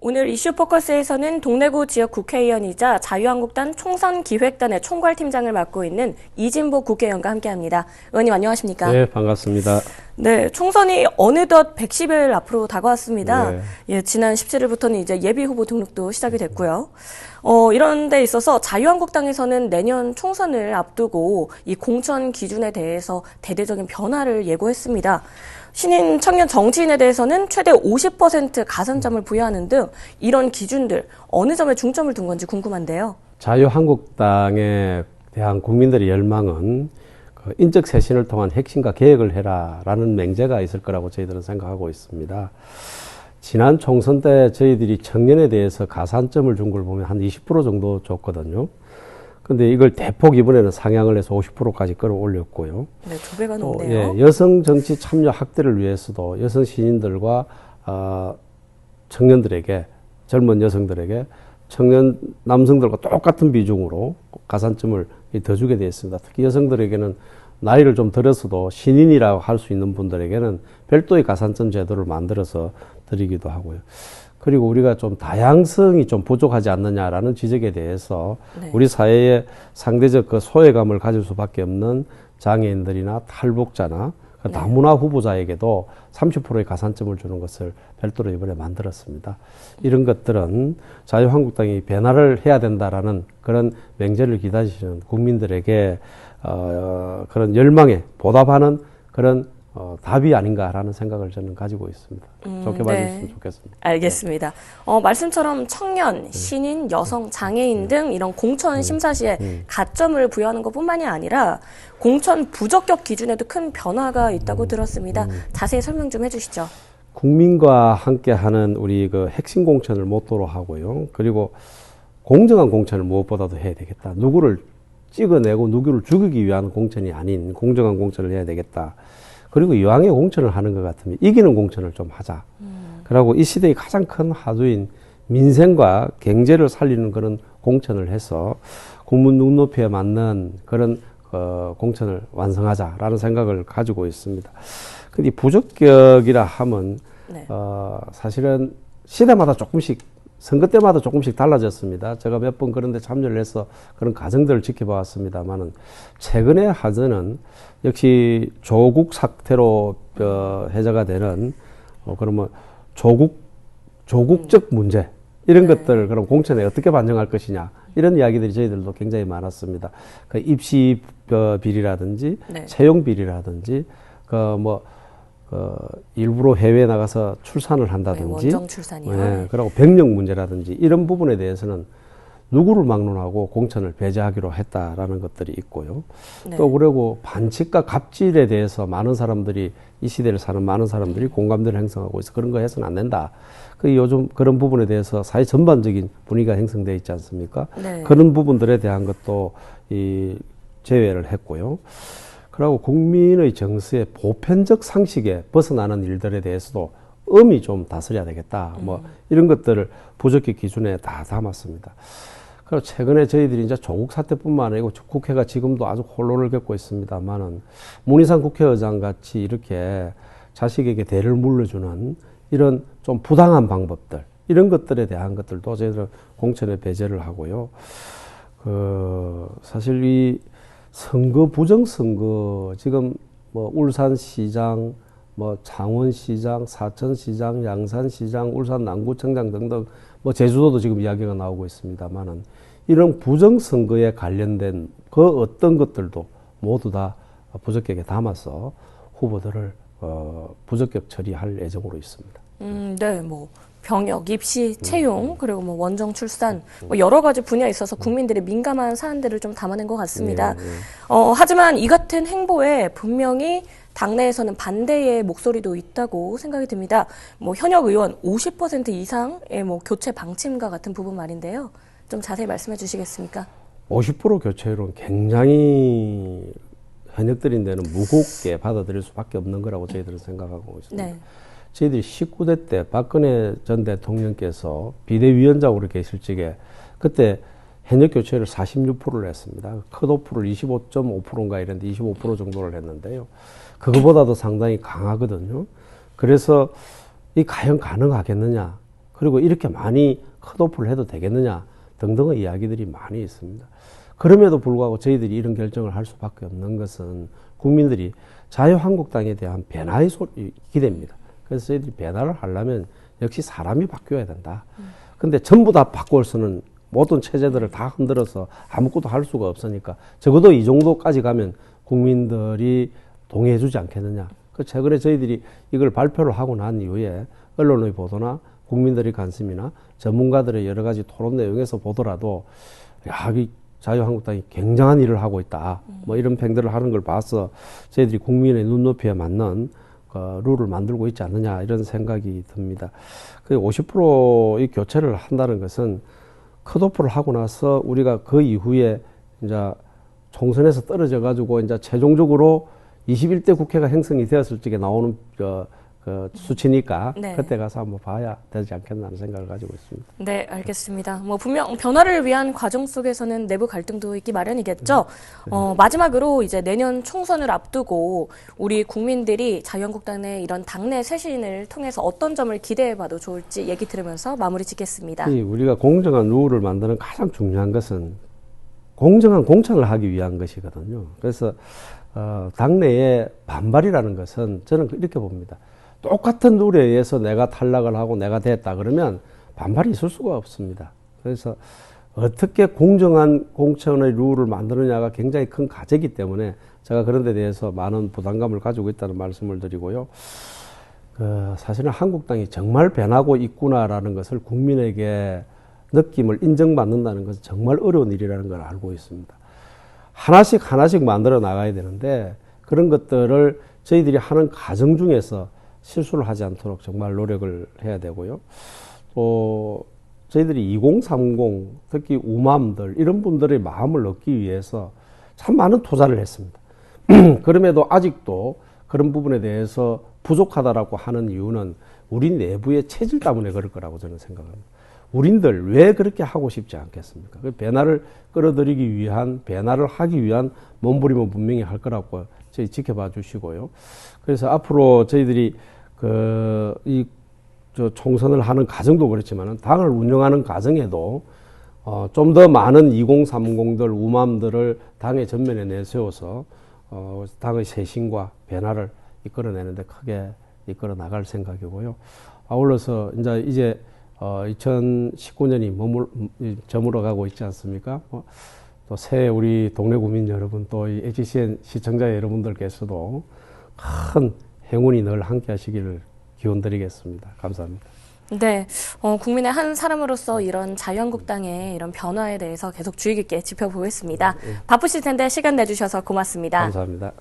오늘 이슈 포커스에서는 동래구 지역 국회의원이자 자유한국당 총선기획단의 총괄팀장을 맡고 있는 이진복 국회의원과 함께합니다. 의원님 안녕하십니까? 네, 반갑습니다. 네, 총선이 어느덧 110일 앞으로 다가왔습니다. 네. 예, 지난 17일부터는 이제 예비 후보 등록도 시작이 됐고요. 이런 데 있어서 자유한국당에서는 내년 총선을 앞두고 이 공천 기준에 대해서 대대적인 변화를 예고했습니다. 신인 청년 정치인에 대해서는 최대 50% 가산점을 부여하는 등 이런 기준들 어느 점에 중점을 둔 건지 궁금한데요. 자유한국당에 대한 국민들의 열망은 인적 쇄신을 통한 혁신과 개혁을 해라라는 맹제가 있을 거라고 저희들은 생각하고 있습니다. 지난 총선 때 저희들이 청년에 대해서 가산점을 준 걸 보면 한 20% 정도 줬거든요. 근데 이걸 대폭 이번에는 상향을 해서 50%까지 끌어올렸고요. 네, 2배가 넘네요. 예, 여성 정치 참여 확대를 위해서도 여성 신인들과 청년들에게, 젊은 여성들에게 청년 남성들과 똑같은 비중으로 가산점을 더 주게 되어 있습니다. 특히 여성들에게는 나이를 좀 들어서도 신인이라고 할 수 있는 분들에게는 별도의 가산점 제도를 만들어서 드리기도 하고요. 그리고 우리가 좀 다양성이 좀 부족하지 않느냐라는 지적에 대해서 네. 우리 사회에 상대적 그 소외감을 가질 수밖에 없는 장애인들이나 탈북자나 네. 다문화 후보자에게도 30%의 가산점을 주는 것을 별도로 이번에 만들었습니다. 이런 것들은 자유한국당이 변화를 해야 된다라는 그런 맹제를 기다리시는 국민들에게 그런 열망에 보답하는 그런 답이 아닌가라는 생각을 저는 가지고 있습니다. 좋게 봐주셨으면 좋겠습니다. 알겠습니다. 말씀처럼 청년, 신인, 여성, 장애인 등 이런 공천 심사 시에 가점을 부여하는 것뿐만이 아니라 공천 부적격 기준에도 큰 변화가 있다고 들었습니다. 자세히 설명 좀 해주시죠. 국민과 함께하는 우리 그 핵심 공천을 모토로 하고요. 그리고 공정한 공천을 무엇보다도 해야 되겠다. 누구를 찍어내고 누구를 죽이기 위한 공천이 아닌 공정한 공천을 해야 되겠다. 그리고 이왕에 공천을 하는 것 같으면 이기는 공천을 좀 하자. 그리고 이 시대의 가장 큰 화두인 민생과 경제를 살리는 그런 공천을 해서 국민 눈높이에 맞는 그런 공천을 완성하자라는 생각을 가지고 있습니다. 근데 부적격이라 하면 네. 사실은 시대마다 조금씩 선거 때마다 조금씩 달라졌습니다. 제가 몇 번 그런 데 참여를 해서 그런 과정들을 지켜봤습니다만은 최근의 화제는 역시 조국 사태로 해제가 되는 그러면 조국적 문제 이런 것들 그럼 공천에 어떻게 반영할 것이냐 이런 이야기들이 저희들도 굉장히 많았습니다. 그 입시 비리라든지 네. 채용 비리라든지 일부러 해외에 나가서 출산을 한다든지. 네, 원정 출산이요. 네, 그리고 병력 문제라든지 이런 부분에 대해서는 누구를 막론하고 공천을 배제하기로 했다라는 것들이 있고요. 네. 또 그리고 반칙과 갑질에 대해서 많은 사람들이 이 시대를 사는 많은 사람들이 공감대를 형성하고 있어 그런 거 해서는 안 된다. 요즘 그런 부분에 대해서 사회 전반적인 분위기가 형성되어 있지 않습니까? 네. 그런 부분들에 대한 것도 제외를 했고요. 그리고 국민의 정서의 보편적 상식에 벗어나는 일들에 대해서도 엄히 좀 다스려야 되겠다. 이런 것들을 부적격 기준에 다 담았습니다. 그리고 최근에 저희들이 이제 조국 사태뿐만 아니고 국회가 지금도 아주 혼란을 겪고 있습니다만은 문희상 국회의장 같이 이렇게 자식에게 대를 물려주는 이런 좀 부당한 방법들 이런 것들에 대한 것들도 저희들은 공천에 배제를 하고요. 사실 이 선거 부정선거 지금 울산시장, 창원시장, 사천시장, 양산시장, 울산 남구청장 등등 제주도도 지금 이야기가 나오고 있습니다만은 이런 부정선거에 관련된 그 어떤 것들도 모두 다 부적격에 담아서 후보들을 부적격 처리할 예정으로 있습니다. 네, 병역, 입시, 채용, 그리고 원정 출산, 여러 가지 분야에 있어서 국민들의 민감한 사안들을 좀 담아낸 것 같습니다. 하지만 이 같은 행보에 분명히 당내에서는 반대의 목소리도 있다고 생각이 듭니다. 현역 의원 50% 이상의 교체 방침과 같은 부분 말인데요. 좀 자세히 말씀해 주시겠습니까? 50% 교체율은 굉장히 현역들인데는 무겁게 받아들일 수밖에 없는 거라고 저희들은 생각하고 있습니다. 네. 저희들이 19대 때 박근혜 전 대통령께서 비대위원장으로 계실 적에 그때 현역 교체를 46%를 했습니다. 컷오프를 25.5%인가 이랬는데 25% 정도를 했는데요. 그거보다도 상당히 강하거든요. 그래서 이 과연 가능하겠느냐? 그리고 이렇게 많이 컷오프를 해도 되겠느냐 등등의 이야기들이 많이 있습니다. 그럼에도 불구하고 저희들이 이런 결정을 할 수밖에 없는 것은 국민들이 자유한국당에 대한 변화의 기대입니다. 그래서 저희들이 변화를 하려면 역시 사람이 바뀌어야 된다. 근데 전부 다 바꿀 수는 모든 체제들을 다 흔들어서 아무것도 할 수가 없으니까 적어도 이 정도까지 가면 국민들이 동의해 주지 않겠느냐. 그 최근에 저희들이 이걸 발표를 하고 난 이후에 언론의 보도나 국민들의 관심이나 전문가들의 여러 가지 토론 내용에서 보더라도 야, 이 자유한국당이 굉장한 일을 하고 있다. 뭐 이런 평들을 하는 걸 봐서 저희들이 국민의 눈높이에 맞는 룰을 만들고 있지 않느냐 이런 생각이 듭니다. 그 50%의 교체를 한다는 것은 컷오프를 하고 나서 우리가 그 이후에 이제 총선에서 떨어져 가지고 이제 최종적으로 21대 국회가 형성이 되었을 적에 나오는 그 수치니까 네. 그때 가서 한번 봐야 되지 않겠나 하는 생각을 가지고 있습니다. 네, 알겠습니다. 뭐 분명 변화를 위한 과정 속에서는 내부 갈등도 있기 마련이겠죠. 마지막으로 이제 내년 총선을 앞두고 우리 국민들이 자유한국당의 이런 당내 쇄신을 통해서 어떤 점을 기대해봐도 좋을지 얘기 들으면서 마무리 짓겠습니다. 우리가 공정한 룰을 만드는 가장 중요한 것은 공정한 공천을 하기 위한 것이거든요. 그래서 당내의 반발이라는 것은 저는 이렇게 봅니다. 똑같은 룰에 의해서 내가 탈락을 하고 내가 됐다 그러면 반발이 있을 수가 없습니다. 그래서 어떻게 공정한 공천의 룰을 만드느냐가 굉장히 큰 과제이기 때문에 제가 그런 데 대해서 많은 부담감을 가지고 있다는 말씀을 드리고요. 사실은 한국당이 정말 변하고 있구나라는 것을 국민에게 느낌을 인정받는다는 것은 정말 어려운 일이라는 걸 알고 있습니다. 하나씩 만들어 나가야 되는데 그런 것들을 저희들이 하는 과정 중에서 실수를 하지 않도록 정말 노력을 해야 되고요. 또 저희들이 2030 특히 우맘들 이런 분들의 마음을 얻기 위해서 참 많은 투자를 했습니다. 그럼에도 아직도 그런 부분에 대해서 부족하다라고 하는 이유는 우리 내부의 체질 때문에 그럴 거라고 저는 생각합니다. 우린들 왜 그렇게 하고 싶지 않겠습니까? 그 변화를 끌어들이기 위한, 변화를 하기 위한 몸부림은 분명히 할 거라고 저희 지켜봐 주시고요. 그래서 앞으로 저희들이 총선을 하는 과정도 그렇지만 당을 운영하는 과정에도 좀 더 많은 2030들, 우맘들을 당의 전면에 내세워서 당의 쇄신과 변화를 이끌어내는데 크게 이끌어 나갈 생각이고요. 아울러서 이제 2019년이 저물어가고 있지 않습니까? 또 새해 우리 동네 국민 여러분 또 이 HCN 시청자 여러분들께서도 큰 행운이 늘 함께 하시기를 기원드리겠습니다. 감사합니다. 네, 국민의 한 사람으로서 이런 자유한국당의 이런 변화에 대해서 계속 주의 깊게 지켜보겠습니다. 바쁘실 텐데 시간 내주셔서 고맙습니다. 감사합니다.